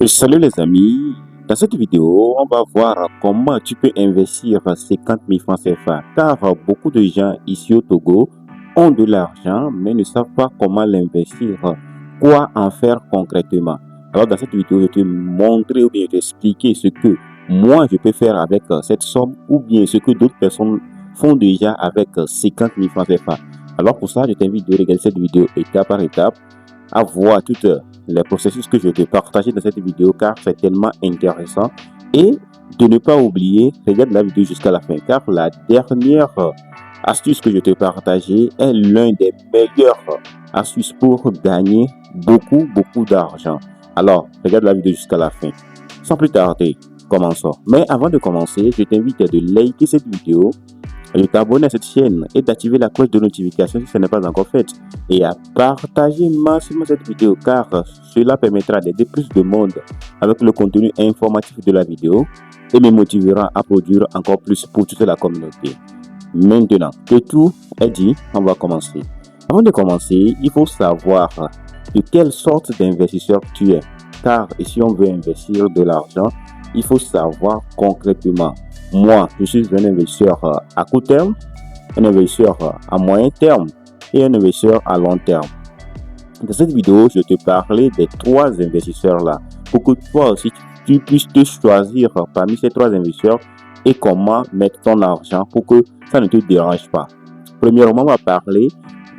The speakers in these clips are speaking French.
Salut les amis, dans cette vidéo, on va voir comment tu peux investir 50 000 francs CFA car beaucoup de gens ici au Togo ont de l'argent mais ne savent pas comment l'investir, quoi en faire concrètement. Alors dans cette vidéo, je vais te montrer ou bien t'expliquer ce que moi je peux faire avec cette somme ou bien ce que d'autres personnes font déjà avec 50 000 francs CFA. Alors pour ça, je t'invite de regarder cette vidéo étape par étape, à voir toutes les processus que je vais te partager dans cette vidéo car c'est tellement intéressant, et de ne pas oublier, regarde la vidéo jusqu'à la fin car la dernière astuce que je vais te partager est l'un des meilleurs astuces pour gagner beaucoup d'argent. Alors regarde la vidéo jusqu'à la fin. Sans plus tarder, commençons. Mais avant de commencer, je t'invite à de liker cette vidéo, de t'abonner à cette chaîne et d'activer la cloche de notification si ce n'est pas encore fait, et à partager massivement cette vidéo car cela permettra d'aider plus de monde avec le contenu informatif de la vidéo et me motivera à produire encore plus pour toute la communauté. Maintenant que tout est dit, on va commencer. Avant de commencer, il faut savoir de quelle sorte d'investisseur tu es, car si on veut investir de l'argent, il faut savoir concrètement. Moi, je suis un investisseur à court terme, un investisseur à moyen terme et un investisseur à long terme. Dans cette vidéo, je vais te parler des trois investisseurs là pour que toi aussi tu puisses te choisir parmi ces trois investisseurs et comment mettre ton argent pour que ça ne te dérange pas. Premièrement, on va parler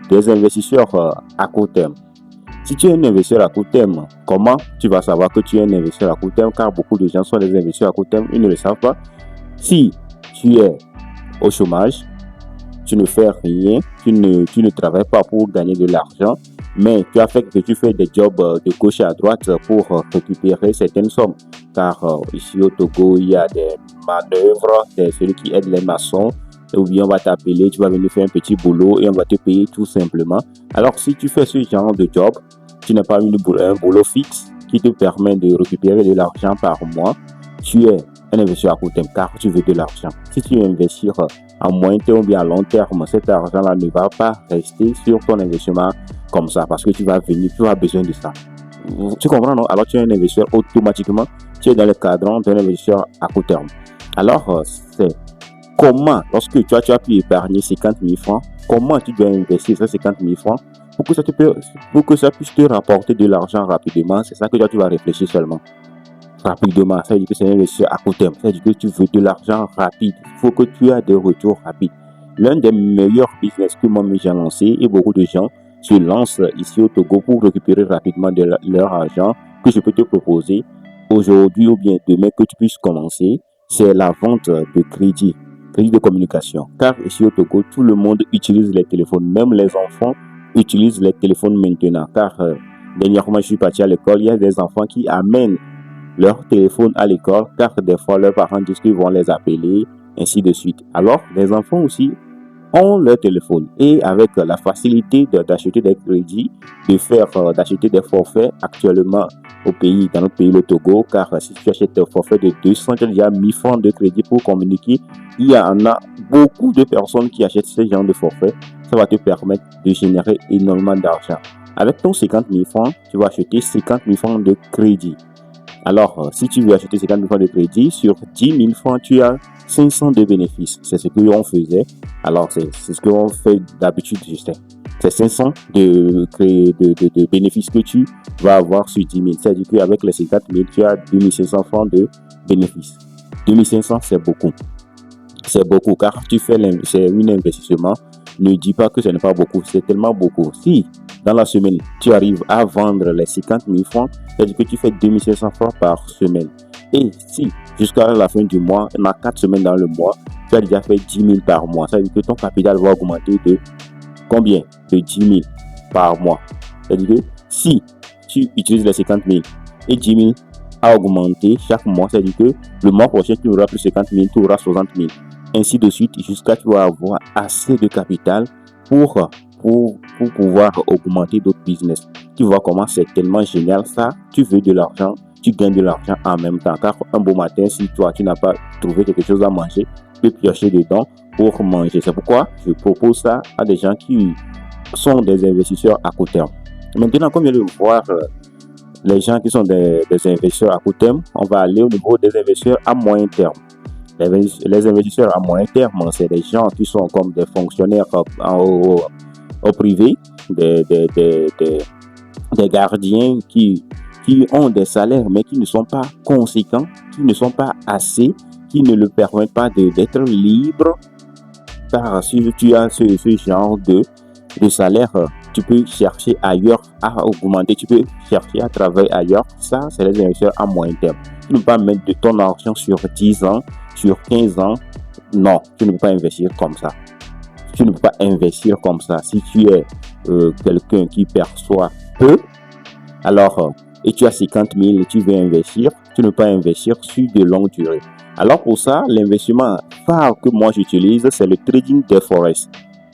des investisseurs à court terme. Si tu es un investisseur à court terme, comment tu vas savoir que tu es un investisseur à court terme? Car beaucoup de gens sont des investisseurs à court terme, ils ne le savent pas. Si tu es au chômage, tu ne fais rien, tu ne travailles pas pour gagner de l'argent, mais tu fais des jobs de gauche à droite pour récupérer certaines sommes. Car ici au Togo, il y a des manœuvres, c'est celui qui aide les maçons, ou bien on va t'appeler, tu vas venir faire un petit boulot et on va te payer tout simplement. Alors si tu fais ce genre de job, tu n'as pas un boulot fixe qui te permet de récupérer de l'argent par mois, tu es un investisseur à court terme car tu veux de l'argent. Si tu investis à moyen terme ou bien à long terme, cet argent-là ne va pas rester sur ton investissement comme ça parce que tu vas as besoin de ça. Tu comprends, non? Alors tu es un investisseur automatiquement, tu es dans le cadre d'un investisseur à court terme. Alors c'est comment, lorsque tu as pu épargner 50 000 francs, comment tu dois investir ces 50 000 francs pour que ça puisse te rapporter de l'argent rapidement. C'est ça que tu vas réfléchir seulement. Rapidement, ça veut dire que c'est un investisseur à court terme, ça veut dire que tu veux de l'argent rapide, il faut que tu aies des retours rapides. L'un des meilleurs business que moi j'ai lancé, et beaucoup de gens se lancent ici au Togo pour récupérer rapidement leur argent, que je peux te proposer aujourd'hui ou bien demain que tu puisses commencer, c'est la vente de crédit de communication. Car ici au Togo, tout le monde utilise les téléphones, même les enfants utilisent les téléphones maintenant. Car dernièrement, je suis parti à l'école, il y a des enfants qui amènent leur téléphone à l'école car des fois leurs parents disent qu'ils vont les appeler, ainsi de suite. Alors, les enfants aussi ont leur téléphone et avec la facilité d'acheter des crédits, d'acheter des forfaits actuellement dans notre pays, le Togo, car si tu achètes un forfait de 200, tu as déjà 1000 francs de crédit pour communiquer. Il y en a beaucoup de personnes qui achètent ce genre de forfait. Ça va te permettre de générer énormément d'argent. Avec ton 50 000 francs, tu vas acheter 50 000 francs de crédit. Alors, si tu veux acheter 50 000 francs de crédit, sur 10 000 francs, tu as 500 de bénéfices. C'est ce que l'on faisait. Alors, c'est ce qu'on fait d'habitude, je sais. C'est 500 de bénéfices que tu vas avoir sur 10 000. C'est-à-dire qu'avec les 50 000, tu as 2 500 francs de bénéfices. 2 500, c'est beaucoup. C'est beaucoup car c'est un investissement. Ne dis pas que ce n'est pas beaucoup. C'est tellement beaucoup. Si dans la semaine, tu arrives à vendre les 50 000 francs, c'est-à-dire que tu fais 2 500 francs par semaine. Et si jusqu'à la fin du mois, on a 4 semaines dans le mois, tu as déjà fait 10 000 par mois. C'est-à-dire que ton capital va augmenter de combien? De 10 000 par mois. C'est-à-dire que si tu utilises les 50 000 et 10 000 a augmenté chaque mois, c'est-à-dire que le mois prochain, tu auras plus 50 000, tu auras 60 000. Ainsi de suite, jusqu'à ce que tu vas avoir assez de capital pour pouvoir augmenter d'autres business. Tu vois comment c'est tellement génial ça. Tu veux de l'argent, tu gagnes de l'argent en même temps. Car un beau matin, si toi, tu n'as pas trouvé quelque chose à manger, tu peux piocher dedans pour manger. C'est pourquoi je propose ça à des gens qui sont des investisseurs à court terme. Maintenant, comme je viens de voir les gens qui sont des investisseurs à court terme, on va aller au niveau des investisseurs à moyen terme. Les investisseurs à moyen terme, c'est des gens qui sont comme des fonctionnaires au privé, des gardiens qui ont des salaires mais qui ne sont pas conséquents, qui ne sont pas assez, qui ne le permettent pas d'être libre. Car si tu as ce genre de salaire, tu peux chercher ailleurs à augmenter, tu peux chercher à travailler ailleurs. Ça, c'est les investisseurs à moyen terme. Tu ne peux pas mettre de ton argent sur 10 ans, sur 15 ans. Non, tu ne peux pas investir comme ça. Tu ne peux pas investir comme ça. Si tu es quelqu'un qui perçoit peu, alors, et tu as 50 000 et tu veux investir, tu ne peux pas investir sur de longue durée. Alors pour ça, l'investissement phare que moi j'utilise, c'est le trading des forex.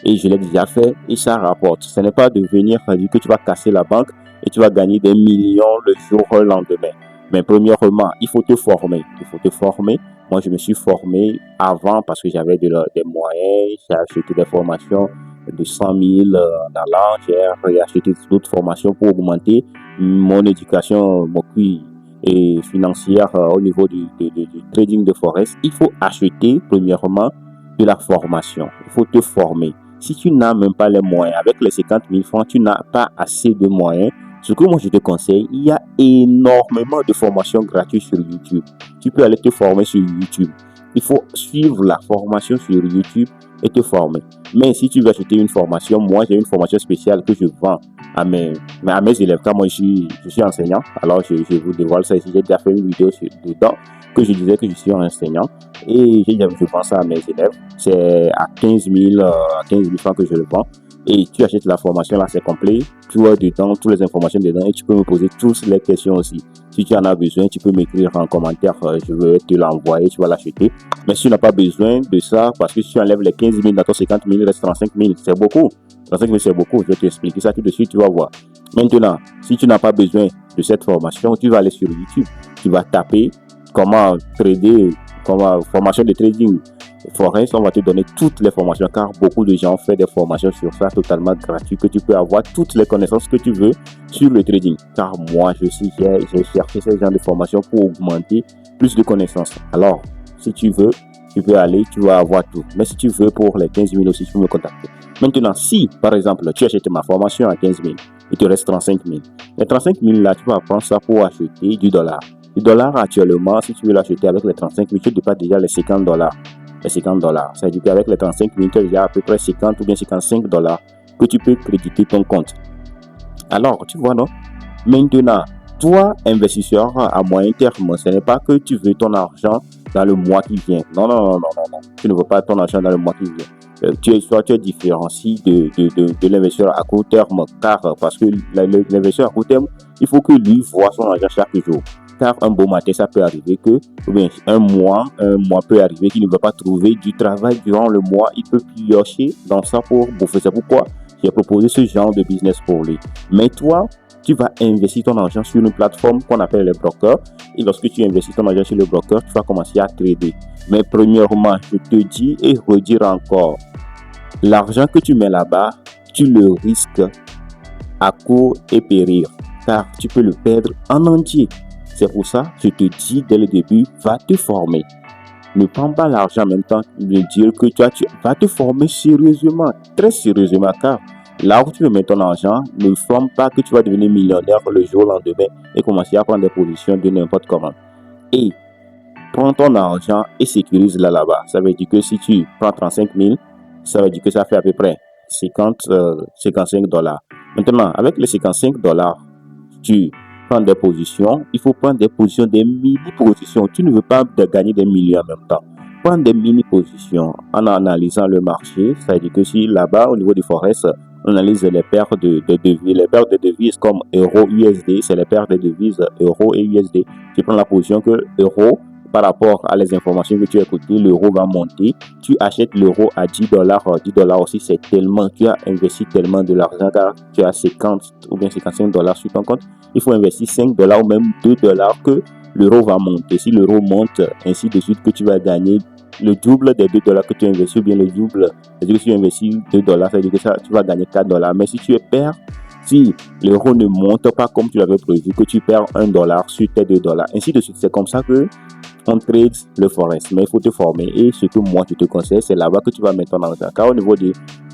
Et je l'ai déjà fait et ça rapporte. Ce n'est pas de venir dire que tu vas casser la banque et tu vas gagner des millions le jour au lendemain. Mais premièrement, il faut te former. Il faut te former. Moi, je me suis formé avant parce que j'avais des moyens. J'ai acheté des formations de 100 000 dollars. J'ai acheté d'autres formations pour augmenter mon éducation, mon QI et financière au niveau du trading de forex. Il faut acheter premièrement de la formation. Il faut te former. Si tu n'as même pas les moyens, avec les 50 000 francs, tu n'as pas assez de moyens. Ce que moi je te conseille, il y a énormément de formations gratuites sur YouTube. Tu peux aller te former sur YouTube. Il faut suivre la formation sur YouTube et te former. Mais si tu veux acheter une formation, moi j'ai une formation spéciale que je vends à mes élèves. Car moi je suis enseignant, alors je vous dévoile ça ici. J'ai déjà fait une vidéo dedans que je disais que je suis enseignant et je vends ça à mes élèves. C'est à 15 000 francs que je le vends. Et tu achètes la formation, là c'est complet, tu vois dedans toutes les informations dedans et tu peux me poser toutes les questions aussi. Si tu en as besoin, tu peux m'écrire en commentaire, je vais te l'envoyer, tu vas l'acheter. Mais si tu n'as pas besoin de ça, parce que si tu enlèves les 15 000 dans ton 50 000, il reste 35 000, c'est beaucoup. 35 000 c'est beaucoup, je vais t'expliquer ça tout de suite, tu vas voir. Maintenant, si tu n'as pas besoin de cette formation, tu vas aller sur YouTube, tu vas taper comment trader, formation de trading forex, on va te donner toutes les formations car beaucoup de gens font des formations sur ça totalement gratuites que tu peux avoir toutes les connaissances que tu veux sur le trading. Car moi, j'ai cherché ce genre de formation pour augmenter plus de connaissances. Alors, si tu veux, tu peux aller, tu vas avoir tout. Mais si tu veux pour les 15 000 aussi, tu peux me contacter. Maintenant, si par exemple, tu achètes ma formation à 15 000, il te reste 35 000. Les 35 000 là, tu vas prendre ça pour acheter du dollar. Le dollar actuellement, si tu veux l'acheter avec les 35 000, tu dépasses déjà les 50 $. Les 50 $. Ça veut dire qu'avec les 35 000, tu as déjà à peu près 50 ou bien 55 $ que tu peux créditer ton compte. Alors, tu vois, non? Maintenant, toi, investisseur à moyen terme, ce n'est pas que tu veux ton argent dans le mois qui vient. Non. Tu ne veux pas ton argent dans le mois qui vient. Tu es différencié de l'investisseur à court terme, car parce que l'investisseur à court terme, il faut que lui voit son argent chaque jour. Car un beau matin, ça peut arriver que, ou bien un mois peut arriver qu'il ne va pas trouver du travail durant le mois. Il peut piocher dans ça pour bouffer. C'est pourquoi j'ai proposé ce genre de business pour lui. Mais toi, tu vas investir ton argent sur une plateforme qu'on appelle les brokers. Et lorsque tu investis ton argent sur le broker, tu vas commencer à trader. Mais premièrement, je te dis et redire encore, l'argent que tu mets là-bas, tu le risques à court et périr. Car tu peux le perdre en entier. C'est pour ça que je te dis dès le début, va te former. Ne prends pas l'argent en même temps de dire que tu vas te former sérieusement, très sérieusement, car là où tu veux mettre ton argent, ne forme pas que tu vas devenir millionnaire le jour au lendemain et commencer à prendre des positions de n'importe comment. Et prends ton argent et sécurise-la là-bas. Ça veut dire que si tu prends 35 000, ça veut dire que ça fait à peu près 55 $. Maintenant, avec les 55 $, tu prendre des positions, il faut prendre des positions, des mini-positions. Tu ne veux pas gagner des millions en même temps. Prendre des mini-positions en analysant le marché. Ça veut dire que si là-bas, au niveau du forex, on analyse les paires de devises. Les paires de devises comme euro-USD, c'est les paires de devises euro et USD. Tu prends la position que euro, par rapport à les informations que tu as écoutées, l'euro va monter. Tu achètes l'euro à 10 $. 10 $ aussi, c'est tellement, tu as investi tellement de l'argent car tu as 50 ou bien 55 $ sur ton compte. Il faut investir 5 $ ou même 2 $ que l'euro va monter. Si l'euro monte, ainsi de suite, que tu vas gagner le double des 2 $ que tu investis ou bien le double. C'est-à-dire que si tu investis 2 $, ça veut dire que tu vas gagner 4 $. Mais si tu perds, Si l'euro ne monte pas comme tu l'avais prévu, que tu perds $1 sur tes $2, ainsi de suite. C'est comme ça que on trade le forex. Mais il faut te former. Et ce que moi, je te conseille, c'est là-bas que tu vas mettre ton argent. Car au niveau du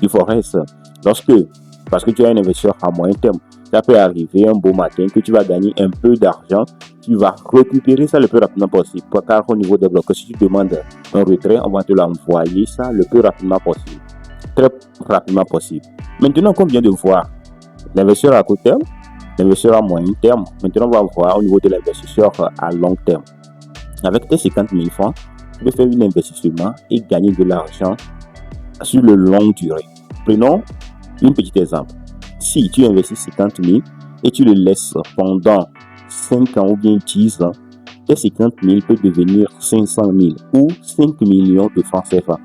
forex, parce que tu es un investisseur à moyen terme, ça peut arriver un beau matin que tu vas gagner un peu d'argent. Tu vas récupérer ça le plus rapidement possible. Car au niveau des blocs, si tu demandes un retrait, on va te l'envoyer ça le plus rapidement possible. Très rapidement possible. Maintenant, comme vient de voir, l'investisseur à court terme, l'investisseur à moyen terme. Maintenant, on va voir au niveau de l'investisseur à long terme. Avec tes 50 000 francs, tu peux faire un investissement et gagner de l'argent sur le long durée. Prenons un petit exemple. Si tu investis 50 000 et tu le laisses pendant 5 ans ou bien 10 ans, tes 50 000 peut devenir 500 000 ou 5 millions de francs CFA.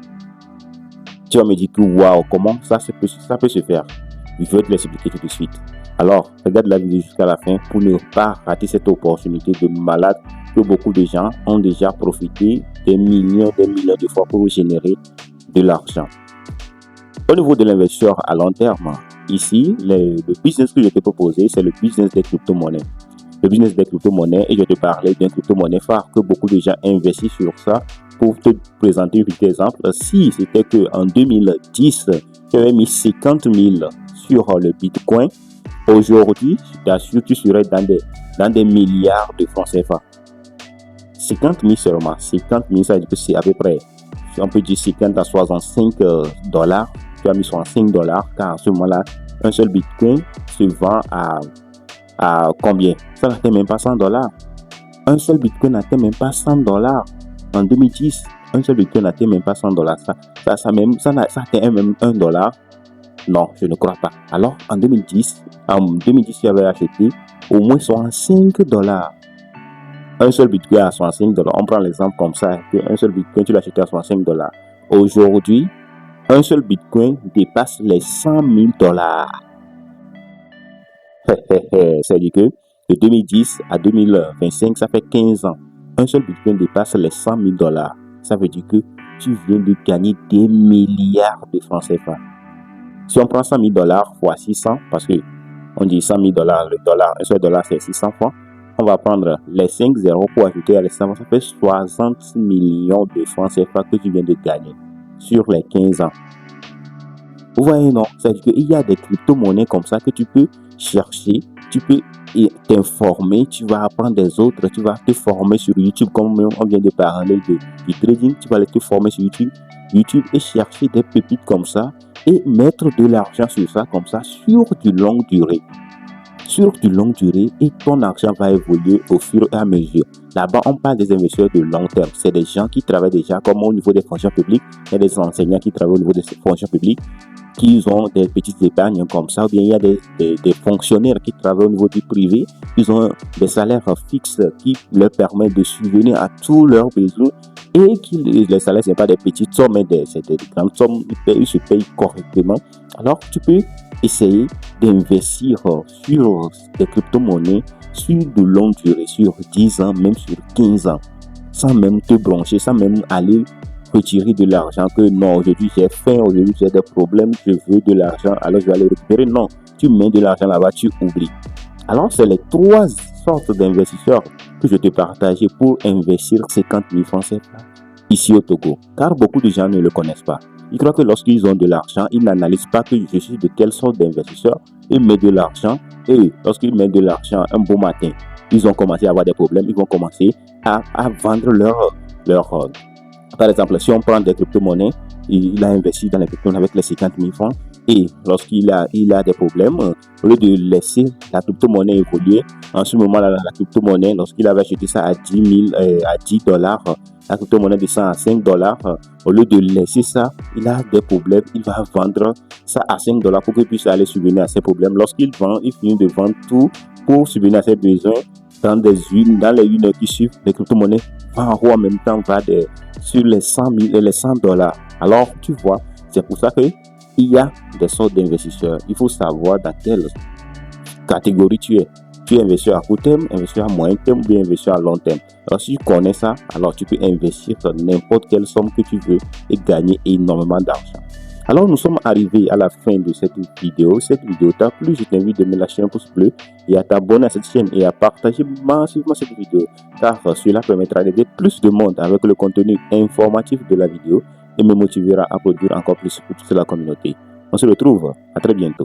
Tu vas me dire que waouh, comment ça peut se faire? Je vais te l'expliquer tout de suite. Alors, regarde la vidéo jusqu'à la fin pour ne pas rater cette opportunité de malade que beaucoup de gens ont déjà profité des millions de fois pour générer de l'argent. Au niveau de l'investisseur à long terme, ici, le business que je t'ai proposé, c'est le business des crypto-monnaies. Le business des crypto-monnaies, et je te parlais d'un crypto-monnaie phare que beaucoup de gens investissent sur ça. Pour te présenter un petit exemple, si c'était qu'en 2010, tu avais mis 50 000 sur le Bitcoin, aujourd'hui, je t'assure, tu serais dans des milliards de francs CFA. 50 000 seulement. 50 000, ça veut dire que c'est à peu près, on peut dire 50 à 65 dollars. Tu as mis 65 dollars, car à ce moment-là, un seul Bitcoin se vend à combien? Ça n'atteint même pas 100 dollars. Un seul Bitcoin n'atteint même pas 100 dollars. En 2010, un seul Bitcoin n'atteint même pas 100 dollars. Ça atteint même 1 dollar. Non, je ne crois pas. Alors, en 2010, tu avais acheté au moins 65 dollars. Un seul Bitcoin à 65 dollars. On prend l'exemple comme ça, qu'un seul Bitcoin, tu l'as acheté à 65 dollars. Aujourd'hui, un seul Bitcoin dépasse les 100 000 dollars. C'est-à-dire que de 2010 à 2025, ça fait 15 ans. Un seul Bitcoin dépasse les 100 000 dollars. Ça veut dire que tu viens de gagner des milliards de francs CFA. Si on prend 100 000 dollars fois 600, parce que on dit 100 000 dollars, le dollar, un seul dollar c'est 600 francs, on va prendre les 5 zéros pour ajouter à les 100 francs, ça fait 60 millions de francs CFA que tu viens de gagner sur les 15 ans. Vous voyez, non? C'est-à-dire qu'il y a des crypto-monnaies comme ça que tu peux chercher, tu peux t'informer, tu vas apprendre des autres, tu vas te former sur YouTube, comme on vient de parler du trading, tu vas aller te former sur YouTube et chercher des pépites comme ça et mettre de l'argent sur ça comme ça sur du longue durée. Sur du longue durée, et ton argent va évoluer au fur et à mesure. Là-bas, on parle des investisseurs de long terme. C'est des gens qui travaillent déjà comme au niveau des fonctions publiques. Il y a des enseignants qui travaillent au niveau des fonctions publiques, qui ont des petites épargnes comme ça, ou bien il y a des fonctionnaires qui travaillent au niveau du privé, ils ont des salaires fixes qui leur permettent de subvenir à tous leurs besoins, et les salaires, ce n'est pas des petites sommes, mais c'est des grandes sommes, ils se payent correctement. Alors, tu peux essayer d'investir sur des crypto-monnaies sur de longue durée, sur 10 ans, même sur 15 ans, sans même te broncher, sans même aller retirer de l'argent, que non, aujourd'hui j'ai faim, aujourd'hui j'ai des problèmes, je veux de l'argent, alors je vais aller récupérer. Non, tu mets de l'argent là-bas, tu oublies. Alors, c'est les 3 sortes d'investisseurs que je te partageais pour investir 50 000 francs CFA ici au Togo. Car beaucoup de gens ne le connaissent pas. Ils croient que lorsqu'ils ont de l'argent, ils n'analysent pas que je suis de quelle sorte d'investisseur. Ils mettent de l'argent, et lorsqu'ils mettent de l'argent un beau matin, ils ont commencé à avoir des problèmes, ils vont commencer à vendre leur par exemple, si on prend des crypto-monnaies, il a investi dans les crypto-monnaies avec les 50 000 francs, et lorsqu'il a des problèmes, au lieu de laisser la crypto-monnaie évoluer, en ce moment-là, la crypto-monnaie, lorsqu'il avait acheté ça à 10 dollars, la crypto-monnaie descend à 5 dollars. Au lieu de laisser ça, il a des problèmes, il va vendre ça à 5 dollars pour qu'il puisse aller subvenir à ses problèmes. Lorsqu'il vend, il finit de vendre tout pour subvenir à ses besoins. Dans les 1 heure qui suivent, les crypto-monnaies vont en haut en même temps, sur les 100 000 et les 100 dollars. Alors, tu vois, c'est pour ça qu'il y a des sortes d'investisseurs. Il faut savoir dans quelle catégorie tu es. Tu es investisseur à court terme, investisseur à moyen terme ou bien investisseur à long terme. Alors, si tu connais ça, alors tu peux investir dans n'importe quelle somme que tu veux et gagner énormément d'argent. Alors nous sommes arrivés à la fin de cette vidéo. Cette vidéo t'a plu, je t'invite de me lâcher un pouce bleu et à t'abonner à cette chaîne et à partager massivement cette vidéo, car cela permettra d'aider plus de monde avec le contenu informatif de la vidéo et me motivera à produire encore plus pour toute la communauté. On se retrouve à très bientôt.